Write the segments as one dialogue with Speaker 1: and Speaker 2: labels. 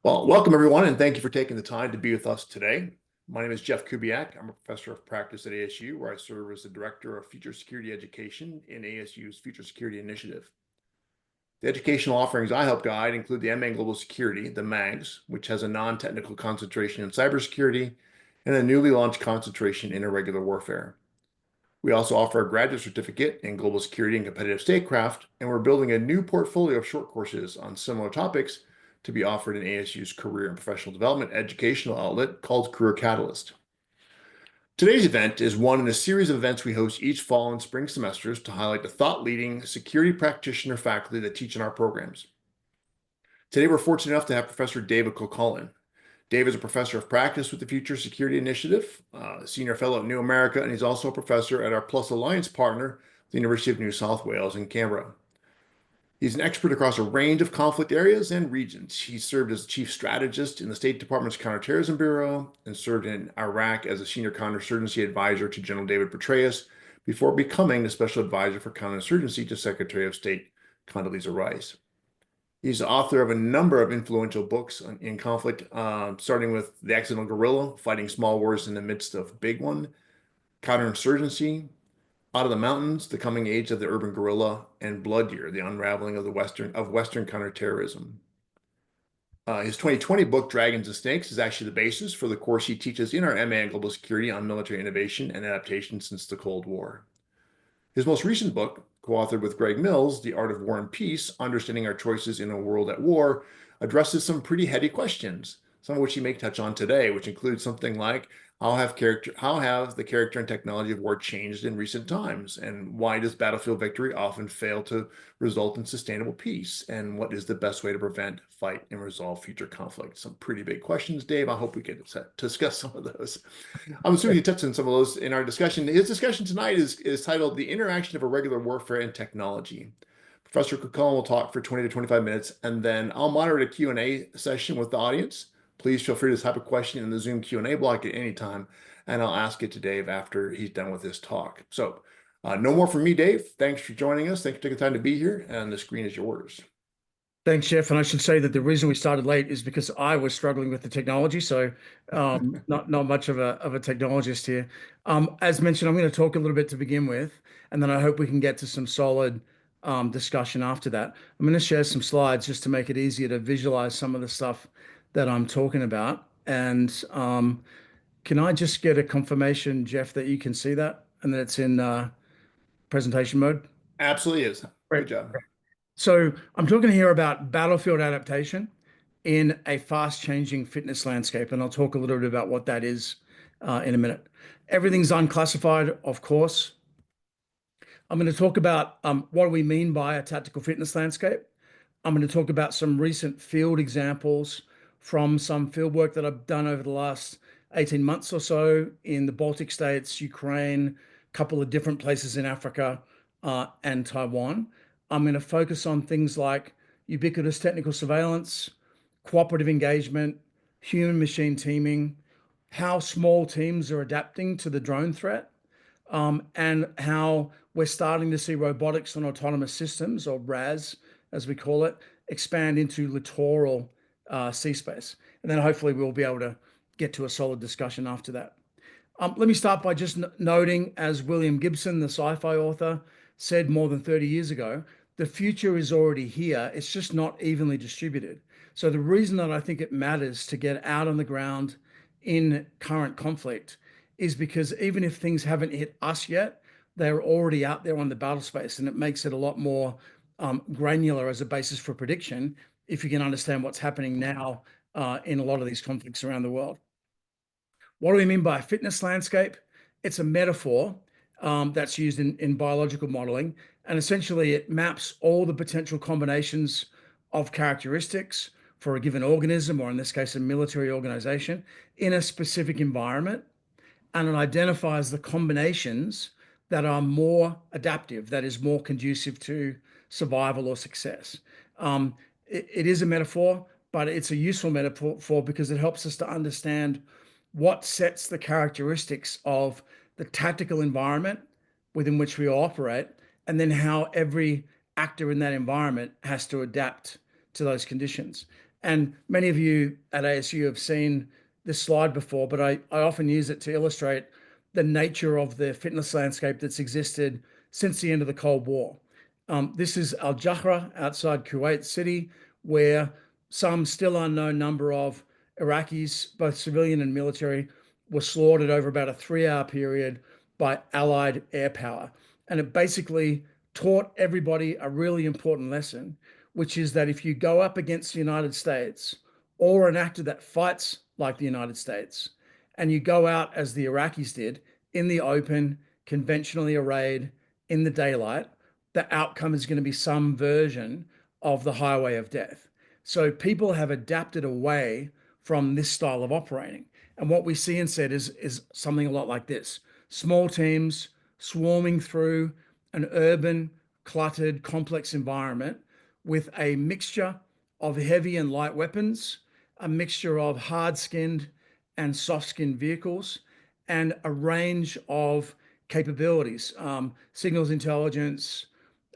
Speaker 1: Well, welcome everyone, and thank you for taking the time to be with us today. My name is Jeff Kubiak. I'm a professor of practice at ASU, where I serve as the Director of Future Security Education in ASU's Future Security Initiative. The educational offerings I help guide include the MA in Global Security, the MAGS, which has a non-technical concentration in cybersecurity, and a newly launched concentration in irregular warfare. We also offer a graduate certificate in global security and competitive statecraft, and we're building a new portfolio of short courses on similar topics to be offered in ASU's career and professional development educational outlet called Career Catalyst. Today's event is one in a series of events we host each fall and spring semesters to highlight the thought-leading security practitioner faculty that teach in our programs. Today, we're fortunate enough to have Professor David Kilcullen. Dave is a professor of practice with the Future Security Initiative, senior fellow at New America, and he's also a professor at our Plus Alliance partner, the University of New South Wales in Canberra. He's an expert across a range of conflict areas and regions. He served as chief strategist in the State Department's Counterterrorism Bureau and served in Iraq as a senior counterinsurgency advisor to General David Petraeus before becoming the special advisor for counterinsurgency to Secretary of State Condoleezza Rice. He's the author of a number of influential books in conflict, starting with The Accidental Guerrilla, Fighting Small Wars in the Midst of Big One, Counterinsurgency, Out of the Mountains, The Coming Age of the Urban Guerrilla, and Blood Year, The Unraveling of Western Counterterrorism. His 2020 book, Dragons and Snakes, is actually the basis for the course he teaches in our MA in Global Security on military innovation and adaptation since the Cold War. His most recent book, co-authored with Greg Mills, The Art of War and Peace, Understanding Our Choices in a World at War, addresses some pretty heady questions, some of which he may touch on today, which include something like how have the character and technology of war changed in recent times? And why does battlefield victory often fail to result in sustainable peace? And what is the best way to prevent, fight, and resolve future conflict? Some pretty big questions, Dave. I hope we get to discuss some of those. I'm assuming you touched on some of those in our discussion. His discussion tonight is titled The Interaction of Irregular Warfare and Technology. Professor Kilcullen will talk for 20 to 25 minutes, and then I'll moderate a Q&A session with the audience. Please feel free to type a question in the Zoom Q&A block at any time, and I'll ask it to Dave after he's done with his talk. So no more from me, Dave. Thanks for joining us. Thanks for taking the time to be here, and the screen is yours.
Speaker 2: Thanks, Jeff. And I should say that the reason we started late is because I was struggling with the technology. So not much of a technologist here. As mentioned, I'm going to talk a little bit to begin with, and then I hope we can get to some solid discussion after that. I'm going to share some slides just to make it easier to visualize some of the stuff that I'm talking about. And can I just get a confirmation, Jeff, that you can see that and that it's in presentation mode?
Speaker 1: Absolutely is.
Speaker 2: Great.
Speaker 1: Good job.
Speaker 2: So I'm talking here about battlefield adaptation in a fast-changing fitness landscape, and I'll talk a little bit about what that is in a minute. Everything's unclassified, of course. I'm going to talk about what do we mean by a tactical fitness landscape. I'm going to talk about some recent field examples from some field work that I've done over the last 18 months or so in the Baltic states, Ukraine, a couple of different places in Africa, and Taiwan. I'm going to focus on things like ubiquitous technical surveillance, cooperative engagement, human-machine teaming, how small teams are adapting to the drone threat, and how we're starting to see robotics and autonomous systems, or RAS, as we call it, expand into littoral sea space. And then hopefully we'll be able to get to a solid discussion after that. Let me start by just noting, as William Gibson, the sci-fi author, said more than 30 years ago, the future is already here. It's just not evenly distributed. So the reason that I think it matters to get out on the ground in current conflict is because even if things haven't hit us yet, they're already out there on the battle space, and it makes it a lot more granular as a basis for prediction if you can understand what's happening now in a lot of these conflicts around the world. What do we mean by a fitness landscape? It's a metaphor that's used in biological modeling, and essentially it maps all the potential combinations of characteristics for a given organism, or in this case, a military organization, in a specific environment, and it identifies the combinations that are more adaptive, that is more conducive to survival or success. It is a metaphor, but it's a useful metaphor because it helps us to understand what sets the characteristics of the tactical environment within which we operate, and then how every actor in that environment has to adapt to those conditions. And many of you at ASU have seen this slide before, but I often use it to illustrate the nature of the fitness landscape that's existed since the end of the Cold War. This is Al Jahra outside Kuwait City, where some still unknown number of Iraqis, both civilian and military, were slaughtered over about a 3-hour period by Allied air power. And it basically taught everybody a really important lesson, which is that if you go up against the United States or an actor that fights like the United States, and you go out as the Iraqis did in the open, conventionally arrayed in the daylight, the outcome is going to be some version of the highway of death. So people have adapted away from this style of operating. And what we see instead is something a lot like this: small teams swarming through an urban, cluttered, complex environment with a mixture of heavy and light weapons, a mixture of hard-skinned and soft-skinned vehicles, and a range of capabilities, signals intelligence,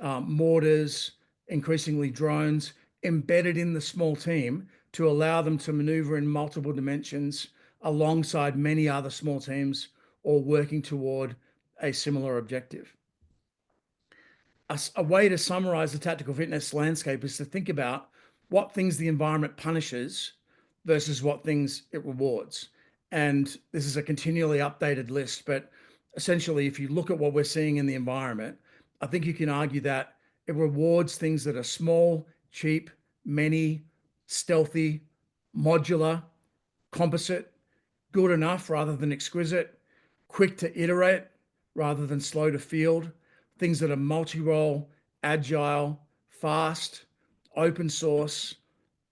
Speaker 2: mortars, increasingly drones, embedded in the small team to allow them to maneuver in multiple dimensions alongside many other small teams, or working toward a similar objective. A way to summarize the tactical fitness landscape is to think about what things the environment punishes versus what things it rewards. And this is a continually updated list, but essentially, if you look at what we're seeing in the environment, I think you can argue that it rewards things that are small, cheap, many, stealthy, modular, composite, good enough rather than exquisite, quick to iterate rather than slow to field, things that are multi-role, agile, fast, open source,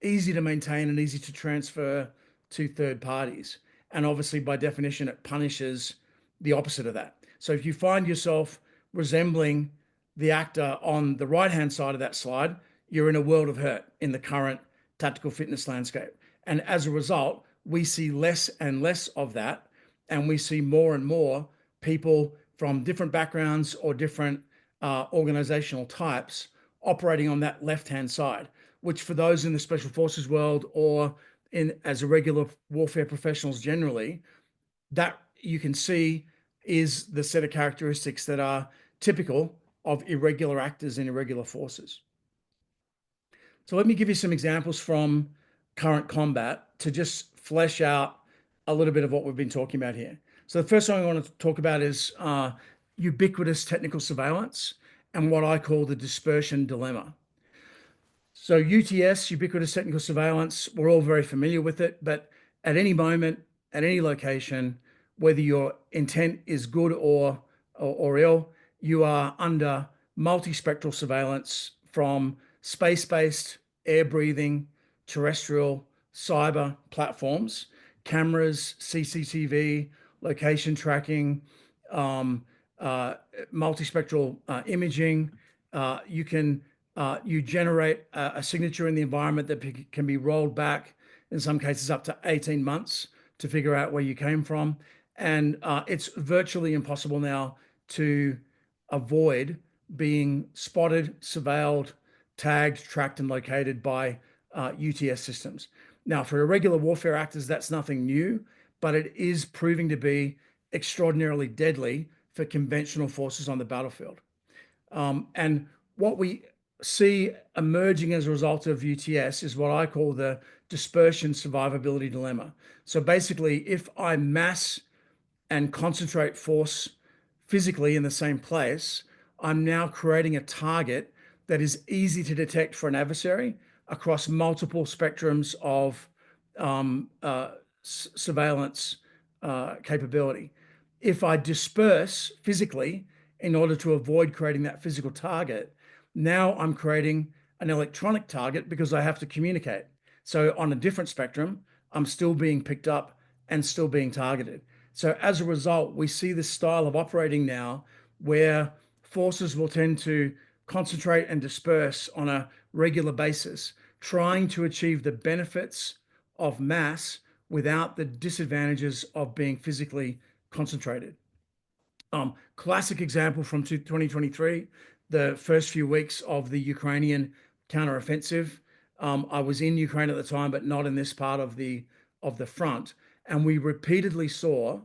Speaker 2: easy to maintain and easy to transfer to third parties. And obviously, by definition, it punishes the opposite of that. So if you find yourself resembling the actor on the right-hand side of that slide, you're in a world of hurt in the current tactical fitness landscape. And as a result, we see less and less of that. And we see more and more people from different backgrounds or different organizational types operating on that left-hand side, which for those in the special forces world or in as irregular warfare professionals generally, that you can see is the set of characteristics that are typical of irregular actors in irregular forces. So let me give you some examples from current combat to just flesh out a little bit of what we've been talking about here. So the first thing I want to talk about is ubiquitous technical surveillance and what I call the dispersion dilemma. So UTS, ubiquitous technical surveillance, we're all very familiar with it, but at any moment, at any location, whether your intent is good or ill, you are under multispectral surveillance from space-based, air-breathing, terrestrial, cyber platforms, cameras, CCTV, location tracking, multispectral imaging. You generate a signature in the environment that can be rolled back, in some cases up to 18 months, to figure out where you came from. And it's virtually impossible now to avoid being spotted, surveilled, tagged, tracked, and located by UTS systems. Now, for irregular warfare actors, that's nothing new, but it is proving to be extraordinarily deadly for conventional forces on the battlefield. And what we see emerging as a result of UTS is what I call the dispersion survivability dilemma. So basically, if I mass and concentrate force physically in the same place, I'm now creating a target that is easy to detect for an adversary across multiple spectrums of surveillance capability. If I disperse physically in order to avoid creating that physical target, now I'm creating an electronic target because I have to communicate. So on a different spectrum, I'm still being picked up and still being targeted. So as a result, we see this style of operating now where forces will tend to concentrate and disperse on a regular basis, trying to achieve the benefits of mass without the disadvantages of being physically concentrated. Classic example from 2023, the first few weeks of the Ukrainian counteroffensive. I was in Ukraine at the time, but not in this part of the front, and we repeatedly saw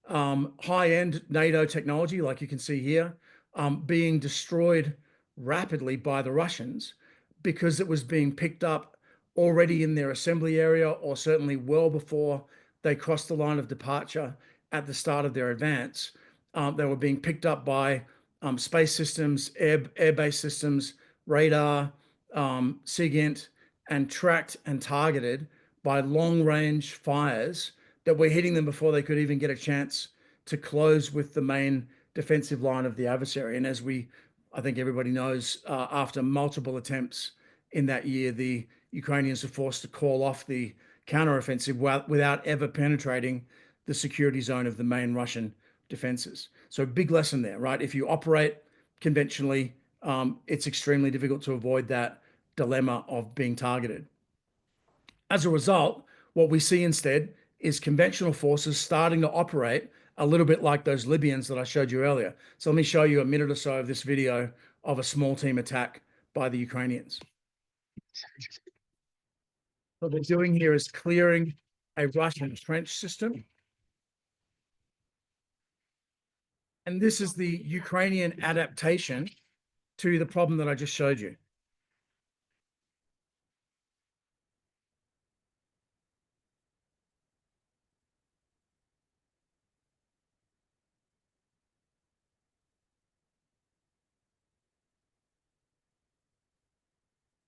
Speaker 2: high-end NATO technology, like you can see here, being destroyed rapidly by the Russians because it was being picked up already in their assembly area, or certainly well before they crossed the line of departure at the start of their advance. They were being picked up by space systems, air-based systems, radar, SIGINT, and tracked and targeted by long-range fires that were hitting them before they could even get a chance to close with the main defensive line of the adversary. And as I think everybody knows, after multiple attempts in that year, the Ukrainians were forced to call off the counteroffensive without ever penetrating the security zone of the main Russian defenses. So big lesson there, right? If you operate conventionally, it's extremely difficult to avoid that dilemma of being targeted. As a result, what we see instead is conventional forces starting to operate a little bit like those Libyans that I showed you earlier. So let me show you a minute or so of this video of a small team attack by the Ukrainians. What they're doing here is clearing a Russian trench system. And this is the Ukrainian adaptation to the problem that I just showed you.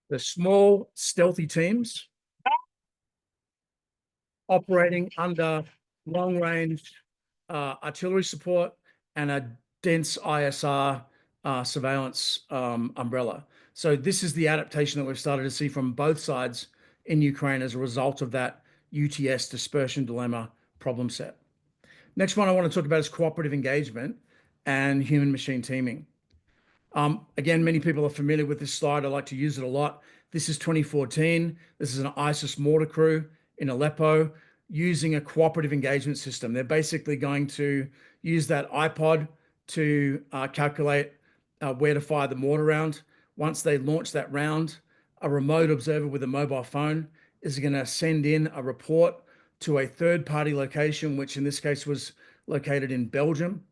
Speaker 2: The small, stealthy teams operating under long-range artillery support and a dense ISR surveillance umbrella. So this is the adaptation that we've started to see from both sides in Ukraine as a result of that UTS dispersion dilemma problem set. Next one I want to talk about is cooperative engagement and human-machine teaming. Again, many people are familiar with this slide. I like to use it a lot. This is 2014. This is an ISIS mortar crew in Aleppo using a cooperative engagement system. They're basically going to use that iPod to calculate where to fire the mortar round. Once they launch that round, a remote observer with a mobile phone is going to send in a report to a third-party location, which in this case was located in Belgium,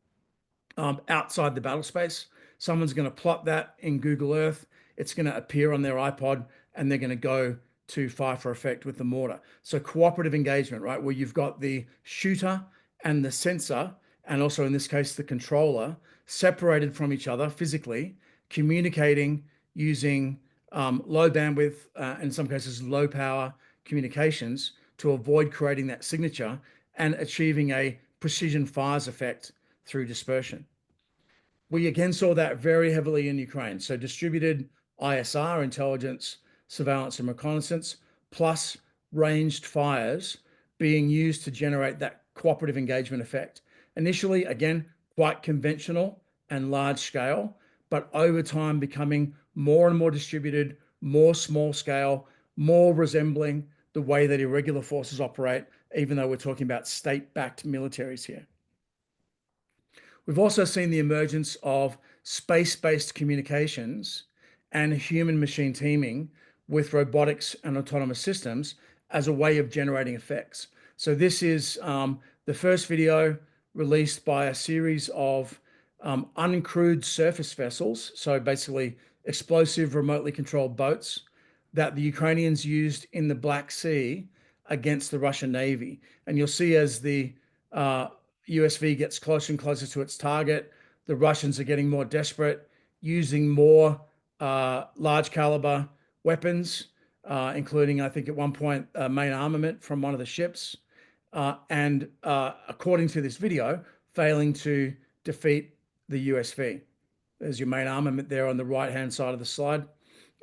Speaker 2: outside the battle space. Someone's going to plot that in Google Earth. It's going to appear on their iPod, and they're going to go to fire for effect with the mortar. So cooperative engagement, right? Where you've got the shooter and the sensor, and also in this case, the controller, separated from each other physically, communicating using low bandwidth, in some cases, low power communications to avoid creating that signature and achieving a precision fires effect through dispersion. We again saw that very heavily in Ukraine. So distributed ISR, intelligence, surveillance, and reconnaissance, plus ranged fires being used to generate that cooperative engagement effect. Initially, again, quite conventional and large scale, but over time becoming more and more distributed, more small scale, more resembling the way that irregular forces operate, even though we're talking about state-backed militaries here. We've also seen the emergence of space-based communications and human-machine teaming with robotics and autonomous systems as a way of generating effects. So this is the first video released by a series of uncrewed surface vessels, so basically explosive remotely controlled boats that the Ukrainians used in the Black Sea against the Russian Navy. And you'll see as the USV gets closer and closer to its target, the Russians are getting more desperate, using more large caliber weapons, including, I think at one point, main armament from one of the ships. And according to this video, failing to defeat the USV. There's your main armament there on the right-hand side of the slide.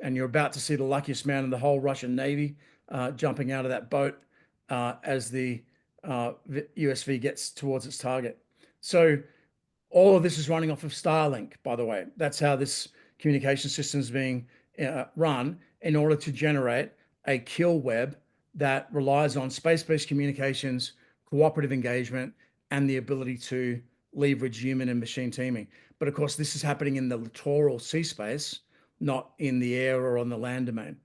Speaker 2: And you're about to see the luckiest man in the whole Russian Navy jumping out of that boat as the USV gets towards its target. So all of this is running off of Starlink, by the way. That's how this communication system is being run in order to generate a kill web that relies on space-based communications, cooperative engagement, and the ability to leverage human and machine teaming. But of course, this is happening in the littoral sea space, not in the air or on the land domain.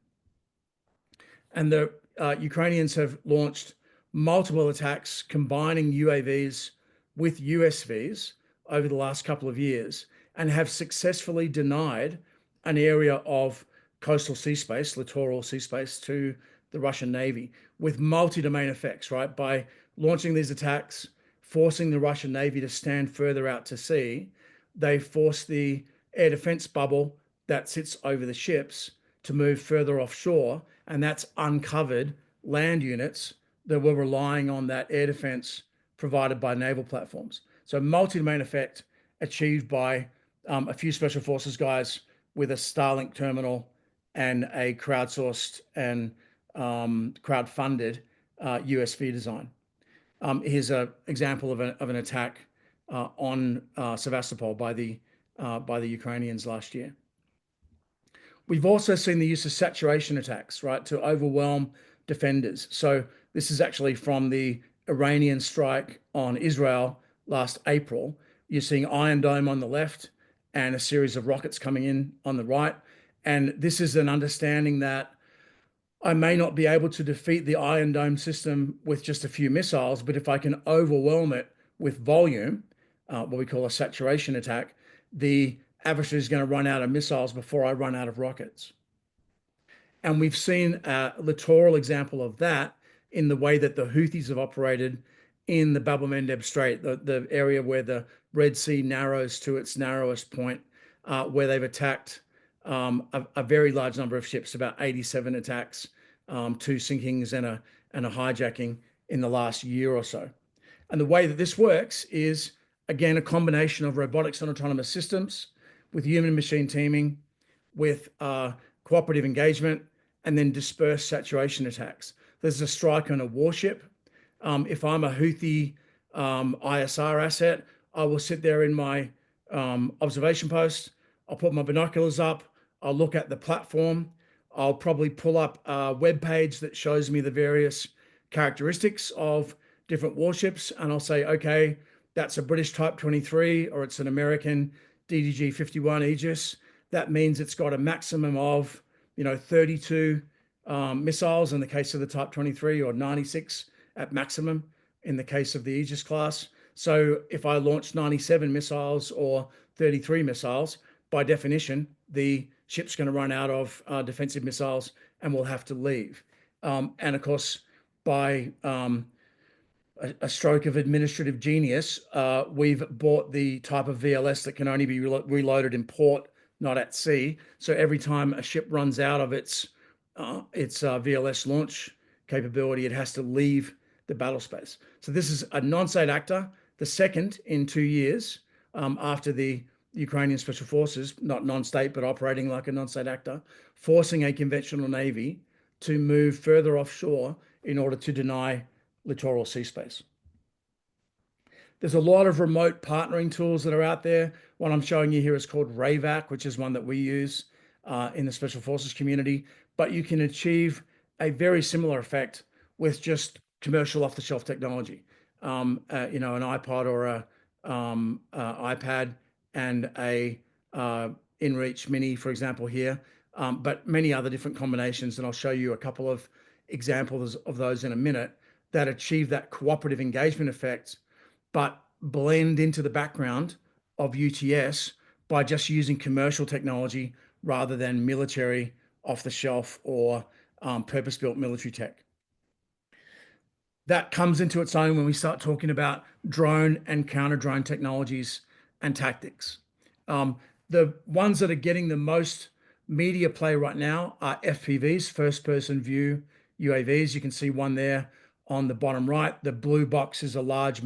Speaker 2: And the Ukrainians have launched multiple attacks combining UAVs with USVs over the last couple of years and have successfully denied an area of coastal sea space, littoral sea space, to the Russian Navy with multi-domain effects, right? By launching these attacks, forcing the Russian Navy to stand further out to sea, they force the air defense bubble that sits over the ships to move further offshore, and that's uncovered land units that were relying on that air defense provided by naval platforms. So multi-domain effect achieved by a few special forces guys with a Starlink terminal and a crowdsourced and crowd-funded USV design. Here's an example of an attack on Sevastopol by the Ukrainians last year. We've also seen the use of saturation attacks, right, to overwhelm defenders. So this is actually from the Iranian strike on Israel last April. You're seeing Iron Dome on the left and a series of rockets coming in on the right. And this is an understanding that I may not be able to defeat the Iron Dome system with just a few missiles, but if I can overwhelm it with volume, what we call a saturation attack, the adversary is going to run out of missiles before I run out of rockets. And we've seen a littoral example of that in the way that the Houthis have operated in the Bab el-Mandeb Strait, the area where the Red Sea narrows to its narrowest point, where they've attacked a very large number of ships, about 87 attacks, 2 sinkings and a hijacking in the last year or so. And the way that this works is, again, a combination of robotics and autonomous systems with human machine teaming, with cooperative engagement, and then dispersed saturation attacks. There's a strike on a warship. If I'm a Houthi ISR asset, I will sit there in my observation post. I'll put my binoculars up. I'll look at the platform. I'll probably pull up a web page that shows me the various characteristics of different warships. And I'll say, okay, that's a British Type 23 or it's an American DDG 51 Aegis. That means it's got a maximum of 32 missiles in the case of the Type 23, or 96 at maximum in the case of the Aegis class. So if I launch 97 missiles or 33 missiles, by definition, the ship's going to run out of defensive missiles and will have to leave. And of course, by a stroke of administrative genius, we've bought the type of VLS that can only be reloaded in port, not at sea. So every time a ship runs out of its VLS launch capability, it has to leave the battle space. So this is a non-state actor, the second in 2 years after the Ukrainian Special Forces, not non-state, but operating like a non-state actor, forcing a conventional navy to move further offshore in order to deny littoral sea space. There's a lot of remote partnering tools that are out there. What I'm showing you here is called RAVAC, which is one that we use in the Special Forces community, but you can achieve a very similar effect with just commercial off-the-shelf technology. An iPod or a iPad and a InReach Mini, for example, here, but many other different combinations. And I'll show you a couple of examples of those in a minute that achieve that cooperative engagement effect, but blend into the background of UTS by just using commercial technology rather than military off-the-shelf or purpose-built military tech. That comes into its own when we start talking about drone and counter-drone technologies and tactics. The ones that are getting the most media play right now are FPVs, first-person view UAVs. You can see one there on the bottom right. The blue box is a large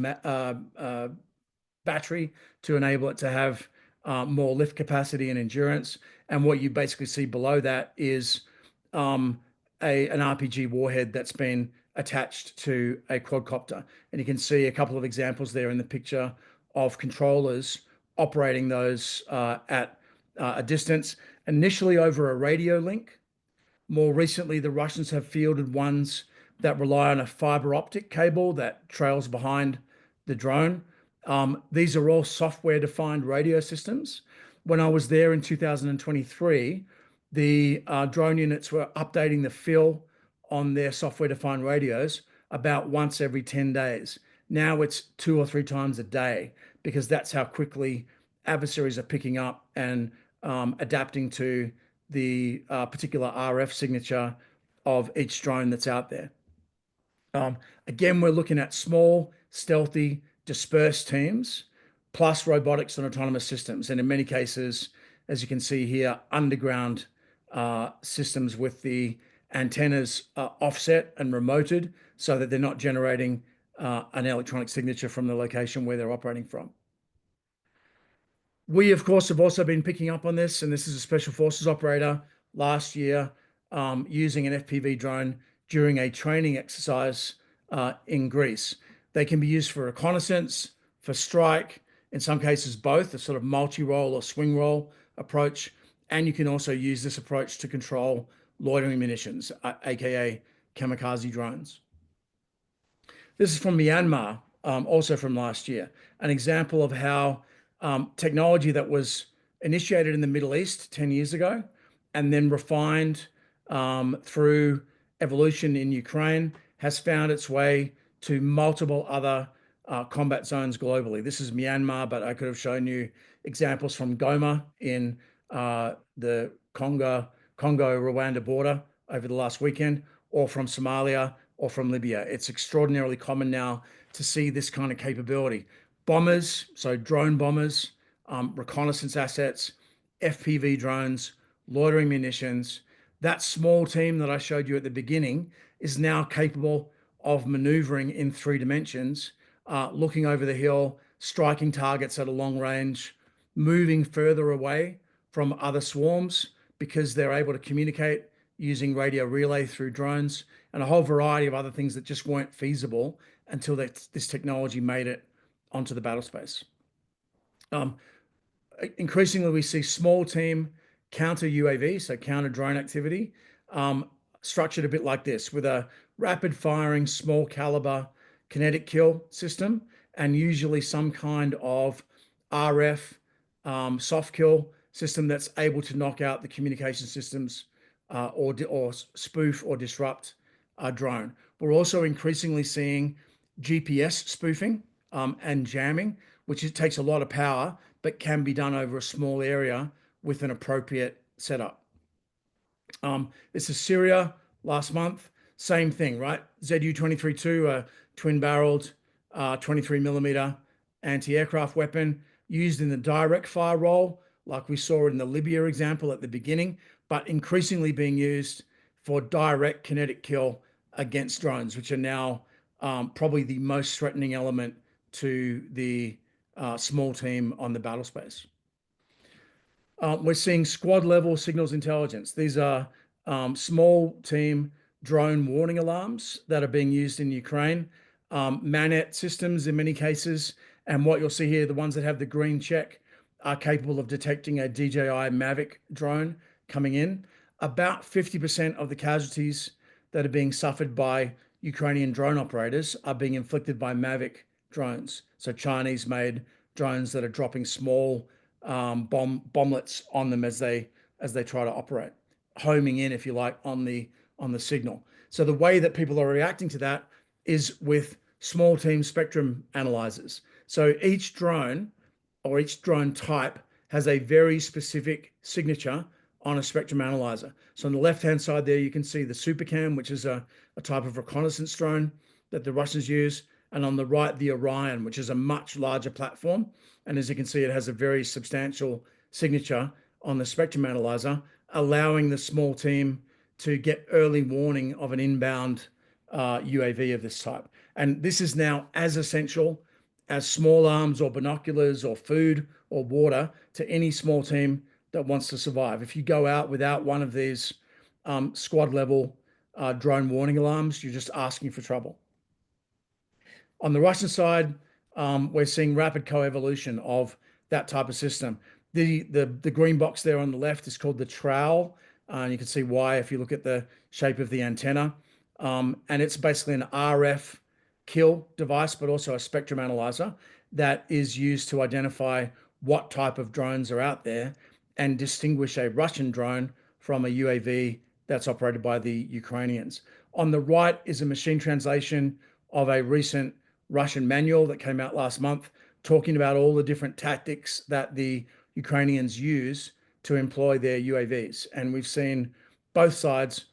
Speaker 2: battery to enable it to have more lift capacity and endurance. And what you basically see below that is an RPG warhead that's been attached to a quadcopter. And you can see a couple of examples there in the picture of controllers operating those at a distance, initially over a radio link. More recently, the Russians have fielded ones that rely on a fiber optic cable that trails behind the drone. These are all software-defined radio systems. When I was there in 2023, the drone units were updating the fill on their software-defined radios about once every 10 days. Now it's 2 or 3 times a day, because that's how quickly adversaries are picking up and adapting to the particular RF signature of each drone that's out there. Again, we're looking at small, stealthy, dispersed teams, plus robotics and autonomous systems. And in many cases, as you can see here, underground systems with the antennas offset and remoted so that they're not generating an electronic signature from the location where they're operating from. We, of course, have also been picking up on this, and this is a Special Forces operator last year using an FPV drone during a training exercise in Greece. They can be used for reconnaissance, for strike, in some cases both, a sort of multi-role or swing role approach. And you can also use this approach to control loitering munitions, aka kamikaze drones. This is from Myanmar, also from last year, an example of how technology that was initiated in the Middle East 10 years ago and then refined through evolution in Ukraine has found its way to multiple other combat zones globally. This is Myanmar, but I could have shown you examples from Goma in the Congo-Rwanda border over the last weekend, or from Somalia, or from Libya. It's extraordinarily common now to see this kind of capability. Bombers, so drone bombers, reconnaissance assets, FPV drones, loitering munitions. That small team that I showed you at the beginning is now capable of maneuvering in 3 dimensions, looking over the hill, striking targets at a long range, moving further away from other swarms because they're able to communicate using radio relay through drones, and a whole variety of other things that just weren't feasible until this technology made it onto the battle space. Increasingly, we see small team counter UAV, so counter drone activity, structured a bit like this, with a rapid firing, small caliber kinetic kill system, and usually some kind of RF soft kill system that's able to knock out the communication systems or spoof or disrupt a drone. We're also increasingly seeing GPS spoofing and jamming, which takes a lot of power, but can be done over a small area with an appropriate setup. This is Syria last month. Same thing, right? ZU-23-2, a twin-barreled 23mm anti-aircraft weapon used in the direct fire role, like we saw in the Libya example at the beginning, but increasingly being used for direct kinetic kill against drones, which are now probably the most threatening element to the small team on the battle space. We're seeing squad level signals intelligence. These are small team drone warning alarms that are being used in Ukraine, Manet systems in many cases. And what you'll see here, the ones that have the green check are capable of detecting a DJI Mavic drone coming in. About 50% of the casualties that are being suffered by Ukrainian drone operators are being inflicted by Mavic drones. So Chinese made drones that are dropping small bomblets on them as they try to operate, homing in, if you like, on the signal. So the way that people are reacting to that is with small team spectrum analyzers. So each drone or each drone type has a very specific signature on a spectrum analyzer. So on the left-hand side there, you can see the SuperCam, which is a type of reconnaissance drone that the Russians use. And on the right, the Orion, which is a much larger platform. And as you can see, it has a very substantial signature on the spectrum analyzer, allowing the small team to get early warning of an inbound UAV of this type. And this is now as essential as small arms or binoculars or food or water to any small team that wants to survive. If you go out without one of these squad level drone warning alarms, you're just asking for trouble. On the Russian side, we're seeing rapid coevolution of that type of system. The green box there on the left is called the trowel. And you can see why if you look at the shape of the antenna. And it's basically an RF kill device, but also a spectrum analyzer that is used to identify what type of drones are out there and distinguish a Russian drone from a UAV that's operated by the Ukrainians. On the right is a machine translation of a recent Russian manual that came out last month, talking about all the different tactics that the Ukrainians use to employ their UAVs. And we've seen both sides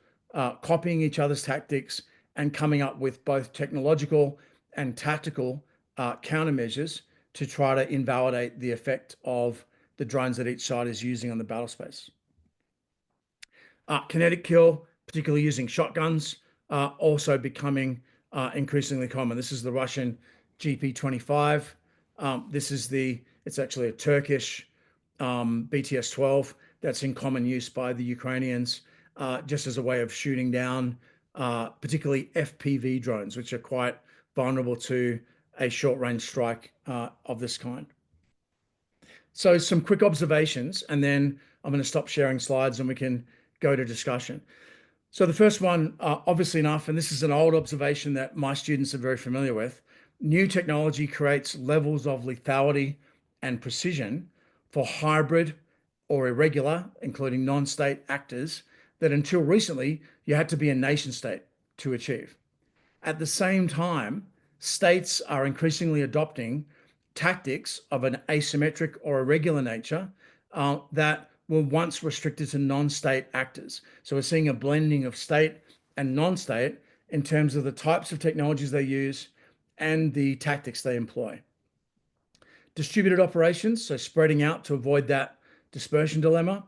Speaker 2: copying each other's tactics and coming up with both technological and tactical countermeasures to try to invalidate the effect of the drones that each side is using on the battle space. Kinetic kill, particularly using shotguns, also becoming increasingly common. This is the Russian GP-25. It's actually a Turkish BTS-12 that's in common use by the Ukrainians, just as a way of shooting down particularly FPV drones, which are quite vulnerable to a short-range strike of this kind. So some quick observations, and then I'm going to stop sharing slides and we can go to discussion. So the first one, obviously enough, and this is an old observation that my students are very familiar with, new technology creates levels of lethality and precision for hybrid or irregular, including non-state actors, that until recently you had to be a nation state to achieve. At the same time, states are increasingly adopting tactics of an asymmetric or irregular nature that were once restricted to non-state actors. So we're seeing a blending of state and non-state in terms of the types of technologies they use and the tactics they employ. Distributed operations, so spreading out to avoid that dispersion dilemma,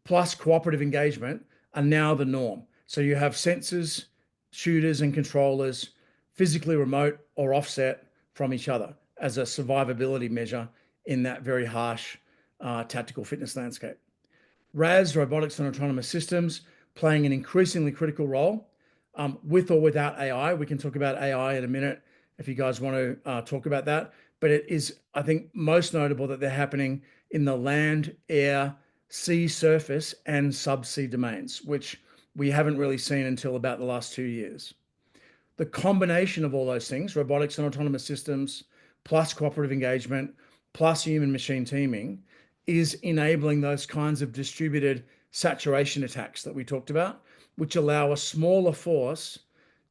Speaker 2: plus cooperative engagement are now the norm. So you have sensors, shooters, and controllers physically remote or offset from each other as a survivability measure in that very harsh tactical fitness landscape. RAS, robotics and autonomous systems, playing an increasingly critical role with or without AI. We can talk about AI in a minute if you guys want to talk about that. But it is, I think, most notable that they're happening in the land, air, sea, surface, and subsea domains, which we haven't really seen until about the last 2 years. The combination of all those things, robotics and autonomous systems, plus cooperative engagement, plus human machine teaming, is enabling those kinds of distributed saturation attacks that we talked about, which allow a smaller force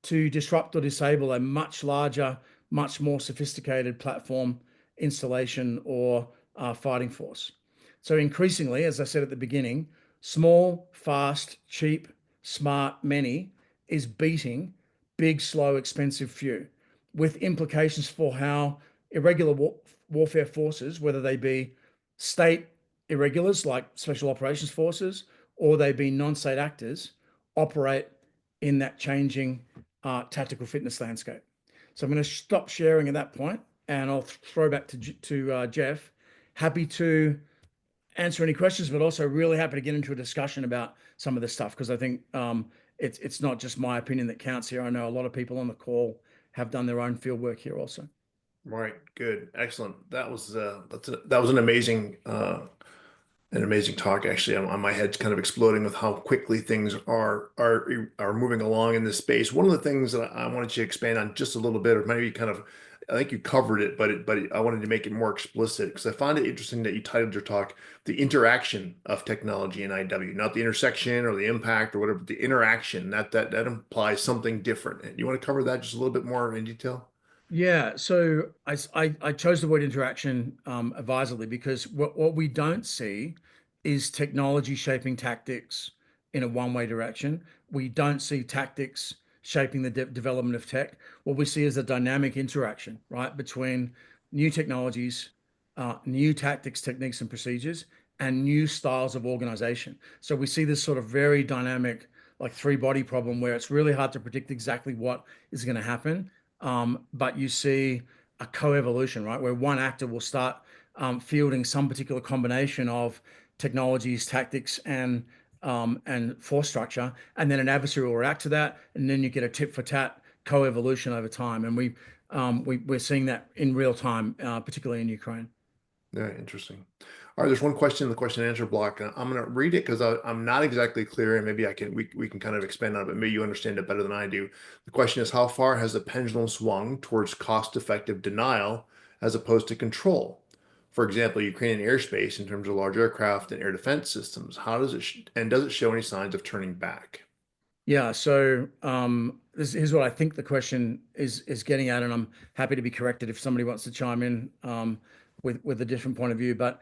Speaker 2: to disrupt or disable a much larger, much more sophisticated platform installation or fighting force. So increasingly, as I said at the beginning, small, fast, cheap, smart, many is beating big, slow, expensive few, with implications for how irregular warfare forces, whether they be state irregulars like special operations forces, or they be non-state actors, operate in that changing tactical fitness landscape. So I'm going to stop sharing at that point, and I'll throw back to Jeff. Happy to answer any questions, but also really happy to get into a discussion about some of this stuff, because I think it's not just my opinion that counts here. I know a lot of people on the call have done their own field work here also.
Speaker 1: Right. Good. Excellent. That was an amazing talk. Actually, my head's kind of exploding with how quickly things are moving along in this space. One of the things that I wanted you to expand on just a little bit, or maybe kind of, I think you covered it, but I wanted to make it more explicit because I find it interesting that you titled your talk "The Interaction of Technology and IW," not the intersection or the impact or whatever, but the interaction. That implies something different. And you want to cover that just a little bit more in detail?
Speaker 2: Yeah, so I chose the word interaction advisedly, because what we don't see is technology shaping tactics in a one-way direction. We don't see tactics shaping the development of tech. What we see is a dynamic interaction, right, between new technologies, new tactics, techniques, and procedures, and new styles of organization. So we see this sort of very dynamic, like three-body problem, where it's really hard to predict exactly what is going to happen. But you see a co-evolution, right, where one actor will start fielding some particular combination of technologies, tactics, and force structure, and then an adversary will react to that, and then you get a tit for tat co-evolution over time. And we're seeing that in real time, particularly in Ukraine.
Speaker 1: Yeah, interesting. All right, there's one question in the question and answer block. And I'm going to read it because I'm not exactly clear, and maybe we can kind of expand on it, but maybe you understand it better than I do. The question is, how far has the pendulum swung towards cost-effective denial as opposed to control? For example, Ukrainian airspace in terms of large aircraft and air defense systems. How does it does it show any signs of turning back?
Speaker 2: Yeah, so here's what I think the question is getting at, and I'm happy to be corrected if somebody wants to chime in with a different point of view. But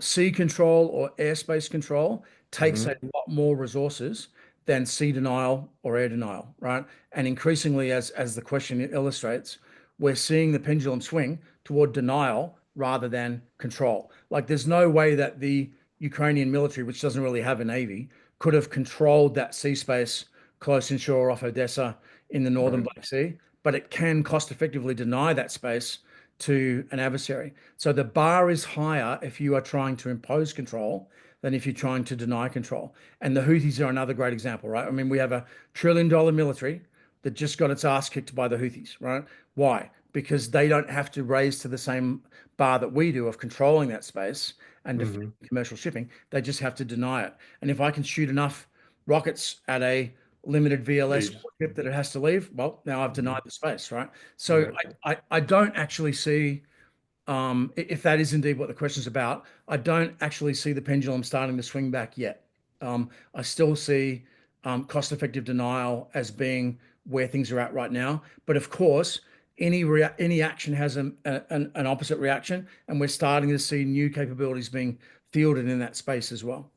Speaker 2: sea control or airspace control takes a
Speaker 1: Hmm.
Speaker 2: lot more resources than sea denial or air denial, right? And increasingly, as the question illustrates, we're seeing the pendulum swing toward denial rather than control. Like, there's no way that the Ukrainian military, which doesn't really have a navy, could have controlled that sea space close inshore off Odessa in the northern
Speaker 1: Right.
Speaker 2: Black Sea, but it can cost effectively deny that space to an adversary. So the bar is higher if you are trying to impose control than if you're trying to deny control. And the Houthis are another great example, right? I mean, we have $1 trillion military that just got its ass kicked by the Houthis, right? Why? Because they don't have to raise to the same bar that we do of controlling that space and defending
Speaker 1: Hmm.
Speaker 2: commercial shipping. They just have to deny it. And if I can shoot enough rockets at a limited VLS
Speaker 1: Leaves.
Speaker 2: ship that it has to leave, well, now I've
Speaker 1: Hmm.
Speaker 2: denied the space, right? So
Speaker 1: Right.
Speaker 2: I don't actually see, if that is indeed what the question's about, I don't actually see the pendulum starting to swing back yet. I still see cost-effective denial as being where things are at right now. But of course, any action has an opposite reaction, and we're starting to see new capabilities being fielded in that space as well.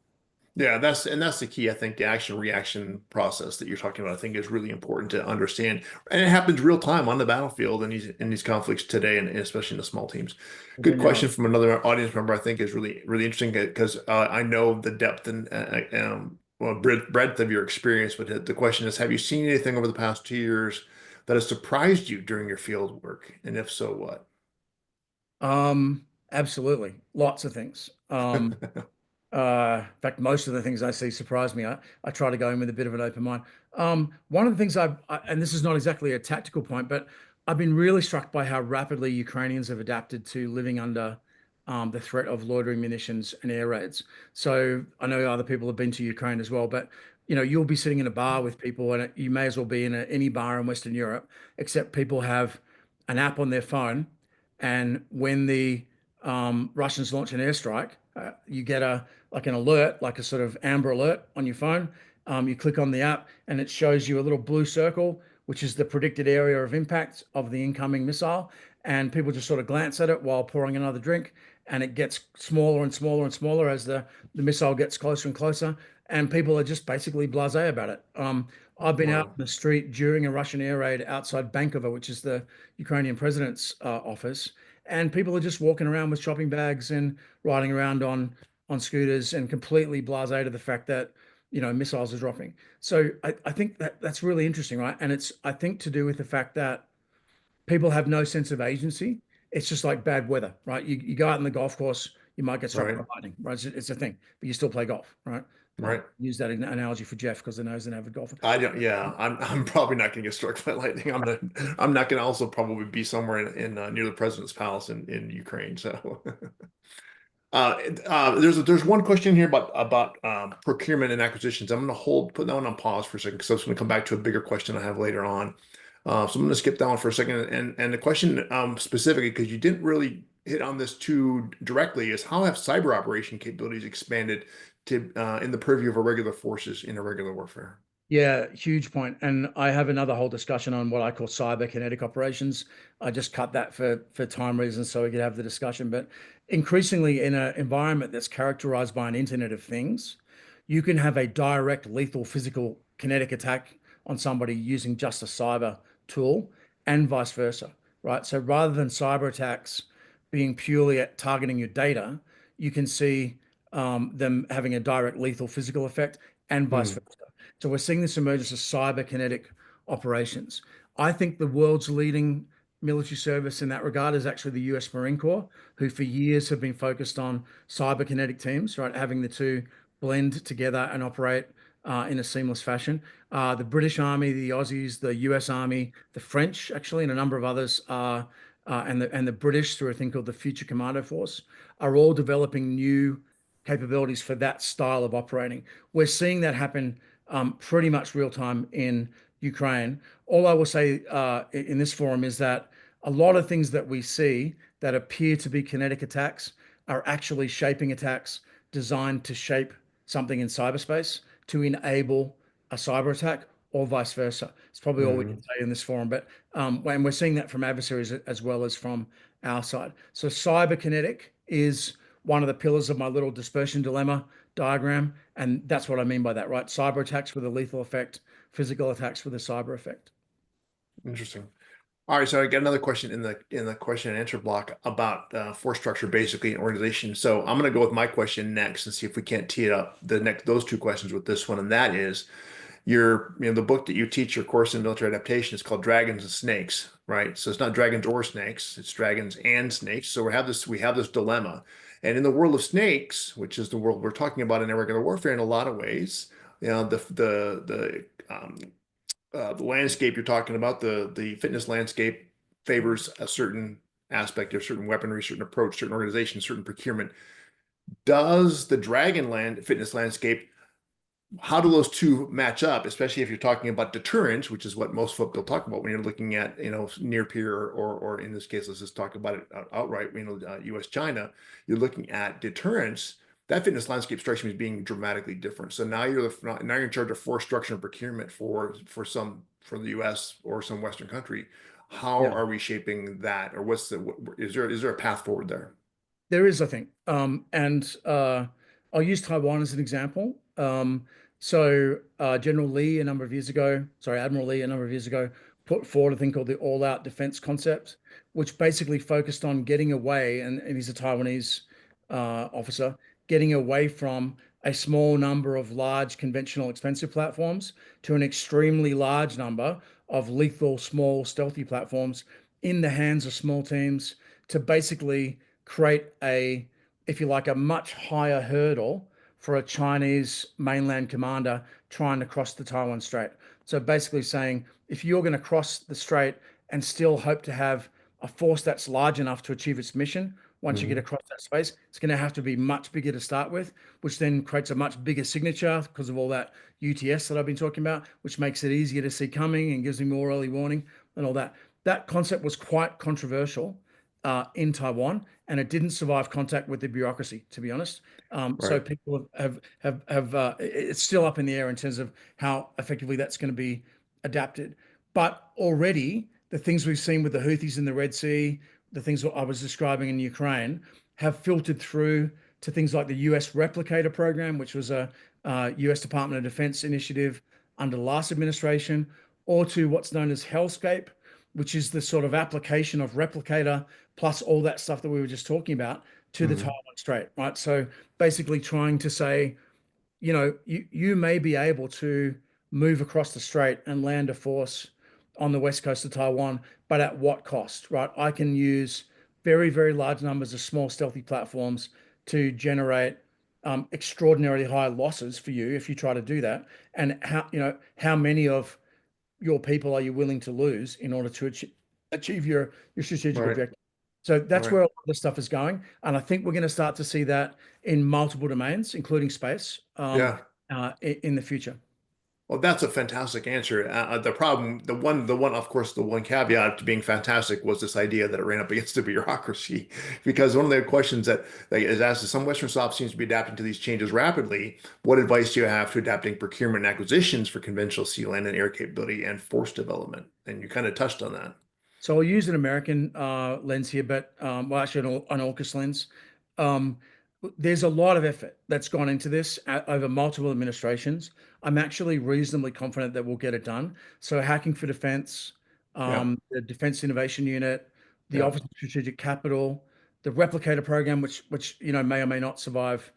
Speaker 1: Yeah, that's the key. I think the action reaction process that you're talking about, I think, is really important to understand, and it happens real time on the battlefield in these conflicts today, and especially in the small teams. Good
Speaker 2: Yeah.
Speaker 1: question from another audience member. I think is really interesting because I know the depth and well, breadth of your experience with it. The question is, have you seen anything over the past 2 years that has surprised you during your field work, and if so, what?
Speaker 2: Absolutely. Lots of things. In fact, most of the things I see surprise me. I try to go in with a bit of an open mind. One of the things and this is not exactly a tactical point, but I've been really struck by how rapidly Ukrainians have adapted to living under the threat of loitering munitions and air raids. So I know other people have been to Ukraine as well, but you'll be sitting in a bar with people, and you may as well be in any bar in Western Europe, except people have an app on their phone, and when the Russians launch an airstrike, you get an alert, like a sort of amber alert on your phone. You click on the app and it shows you a little blue circle, which is the predicted area of impact of the incoming missile. And people just sort of glance at it while pouring another drink. And it gets smaller and smaller and smaller as the missile gets closer and closer. And people are just basically blasé about it. I've been out
Speaker 1: Wow.
Speaker 2: in the street during a Russian air raid outside Bankova, which is the Ukrainian president's office, and people are just walking around with shopping bags and riding around on scooters and completely blasé to the fact that missiles are dropping. So I think that's really interesting, right? And it's, I think, to do with the fact that people have no sense of agency. It's just like bad weather, right? You go out on the golf course, you might get struck by
Speaker 1: Right.
Speaker 2: lightning, right? It's a thing, but you still play golf, right?
Speaker 1: Right.
Speaker 2: Use that analogy for Jeff because I know he's an avid golfer.
Speaker 1: I don't. Yeah, I'm probably not going to get struck by lightning. I'm not going to also probably be somewhere in near the president's palace in Ukraine. So, there's one question here about procurement and acquisitions. I'm going to put that one on pause for a second because I was going to come back to a bigger question I have later on. So I'm going to skip that one for a second. And the question specifically, because you didn't really hit on this too directly, is how have cyber operation capabilities expanded to in the purview of irregular forces in irregular warfare?
Speaker 2: Yeah, huge point. And I have another whole discussion on what I call cyber kinetic operations. I just cut that for time reasons so we could have the discussion. But increasingly, in an environment that's characterized by an Internet of Things, you can have a direct lethal physical kinetic attack on somebody using just a cyber tool and vice versa, right? So rather than cyber attacks being purely at targeting your data, you can see them having a direct lethal physical effect and vice
Speaker 1: Hmm.
Speaker 2: versa. So we're seeing this emergence of cyber kinetic operations. I think the world's leading military service in that regard is actually the US Marine Corps, who for years have been focused on cyber kinetic teams, right? Having the two blend together and operate in a seamless fashion. The British Army, the Aussies, the US Army, the French, actually, and a number of others and the British through a thing called the Future Commando Force are all developing new capabilities for that style of operating. We're seeing that happen pretty much real time in Ukraine. All I will say in this forum is that a lot of things that we see that appear to be kinetic attacks are actually shaping attacks designed to shape something in cyberspace to enable a cyber attack or vice versa. It's probably all we can
Speaker 1: Mhm.
Speaker 2: say in this forum, but and we're seeing that from adversaries as well as from our side. So cyberkinetic is one of the pillars of my little dispersion dilemma diagram, and that's what I mean by that, right? Cyber attacks with a lethal effect, physical attacks with a cyber effect.
Speaker 1: Interesting. All right, so I got another question in the question and answer block about force structure, basically, and organization. So I'm going to go with my question next and see if we can't tee it up those two questions with this one, and that is the book that you teach your course in military adaptation is called Dragons and Snakes, right? So it's not dragons or snakes, it's dragons and snakes. So we have this dilemma, and in the world of snakes, which is the world we're talking about in irregular warfare, in a lot of ways, the landscape you're talking about, the fitness landscape favors a certain aspect of certain weaponry, certain approach, certain organization, certain procurement. Does the Dragonland fitness landscape, how do those two match up, especially if you're talking about deterrence, which is what most folk will talk about when you're looking at, near peer or in this case, let's just talk about it outright, US China, you're looking at deterrence. That fitness landscape strikes me as being dramatically different. So now you're in charge of force structure and procurement for the US or some Western country. How
Speaker 2: Yeah.
Speaker 1: are we shaping that, or is there a path forward there?
Speaker 2: There is, I think. And I'll use Taiwan as an example. General Lee, a number of years ago, sorry, Admiral Lee, a number of years ago, put forward a thing called the all-out defense concept, which basically focused on getting away, and he's a Taiwanese officer, getting away from a small number of large, conventional, expensive platforms to an extremely large number of lethal, small, stealthy platforms in the hands of small teams to basically create if you like, a much higher hurdle for a Chinese mainland commander trying to cross the Taiwan Strait. So basically saying, if you're going to cross the strait and still hope to have a force that's large enough to achieve its mission, once you get
Speaker 1: Mhm.
Speaker 2: across that space, it's going to have to be much bigger to start with, which then creates a much bigger signature because of all that UTS that I've been talking about, which makes it easier to see coming and gives me more early warning and all that. That concept was quite controversial in Taiwan, and it didn't survive contact with the bureaucracy, to be honest. So
Speaker 1: Right,
Speaker 2: people it's still up in the air in terms of how effectively that's going to be adapted. But already, the things we've seen with the Houthis in the Red Sea, the things that I was describing in Ukraine, have filtered through to things like the US Replicator Program, which was a US Department of Defense initiative under the last administration, or to what's known as Hellscape, which is the sort of application of Replicator plus all that stuff that we were just talking about to the
Speaker 1: Mhm.
Speaker 2: Taiwan Strait, right? So basically trying to say, you may be able to move across the strait and land a force on the west coast of Taiwan, but at what cost, right? I can use very, very large numbers of small stealthy platforms to generate extraordinarily high losses for you if you try to do that. And how many of your people are you willing to lose in order to achieve your strategic
Speaker 1: Right,
Speaker 2: objective? So that's
Speaker 1: right.
Speaker 2: where a lot of this stuff is going, and I think we're going to start to see that in multiple domains, including space,
Speaker 1: Yeah.
Speaker 2: in the future.
Speaker 1: Well, that's a fantastic answer. The problem, of course, the one caveat to being fantastic was this idea that it ran up against the bureaucracy. Because one of the questions that is asked is, some Western soft seems to be adapting to these changes rapidly. What advice do you have to adapting procurement and acquisitions for conventional sea, land, and air capability and force development? And you kind of touched on that.
Speaker 2: So I'll use an American lens here, but well, actually an AUKUS lens. Um, there's a lot of effort that's gone into this over multiple administrations. I'm actually reasonably confident that we'll get it done. So hacking for defense,
Speaker 1: Yeah,
Speaker 2: the Defense Innovation Unit, the
Speaker 1: yeah,
Speaker 2: Office of Strategic Capital, the Replicator program, which may or may not survive